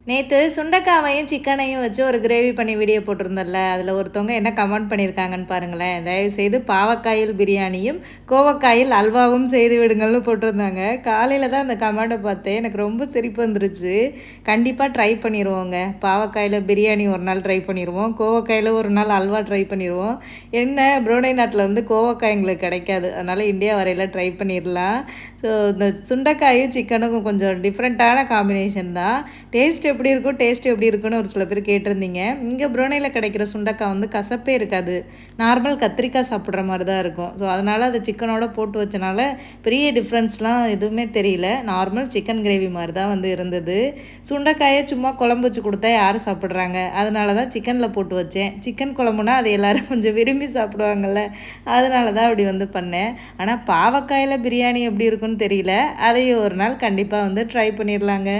நேற்று சுண்டைக்காவையும் சிக்கனையும் வச்சு ஒரு கிரேவி பண்ணி வீடியோ போட்டிருந்தோம்ல, அதில் ஒருத்தவங்க என்ன கமெண்ட் பண்ணியிருக்காங்கன்னு பாருங்களேன். தயவுசெய்து பாவக்காயில் பிரியாணியும் கோவக்காயில் அல்வாவும் செய்து விடுங்கள்னு போட்டிருந்தாங்க. காலையில் தான் அந்த கமெண்ட்டை பார்த்தேன். எனக்கு ரொம்ப சிரிப்பு வந்துருச்சு. கண்டிப்பாக ட்ரை பண்ணிடுவோங்க. பாவக்காயில் பிரியாணி ஒரு நாள் ட்ரை பண்ணிடுவோம், கோவக்காயில் ஒரு நாள் அல்வா ட்ரை பண்ணிடுவோம். என்ன புரூனை நாட்டில் வந்து கோவக்காய் எங்களுக்கு கிடைக்காது, அதனால் இந்தியா வரையில் ட்ரை பண்ணிடலாம். ஸோ இந்த சுண்டைக்காயும் சிக்கனுக்கும் கொஞ்சம் டிஃப்ரெண்ட்டான காம்பினேஷன் தான். டேஸ்ட் எப்படி இருக்குன்னு ஒரு சில பேர் கேட்டிருந்தீங்க. இங்கே புரோனையில் கிடைக்கிற சுண்டைக்காய் வந்து கசப்பே இருக்காது, நார்மல் கத்திரிக்காய் சாப்பிட்ற மாதிரி தான் இருக்கும். ஸோ அதனால் அதை சிக்கனோட போட்டு வச்சனால பெரிய டிஃப்ரென்ஸ்லாம் எதுவுமே தெரியல. நார்மல் சிக்கன் கிரேவி மாதிரி தான் வந்து இருந்தது. சுண்டைக்காயை சும்மா குழம்பு வச்சு கொடுத்தா யார் சாப்பிட்றாங்க, அதனால தான் சிக்கனில் போட்டு வச்சேன். சிக்கன் குழம்புனா அது எல்லோரும் கொஞ்சம் விரும்பி சாப்பிடுவாங்கள்ல, அதனால தான் அப்படி வந்து பண்ணேன். ஆனால் பாவக்காயில் பிரியாணி எப்படி இருக்குன்னு தெரியல. அதையும் ஒரு நாள் கண்டிப்பாக வந்து ட்ரை பண்ணிடலாங்க.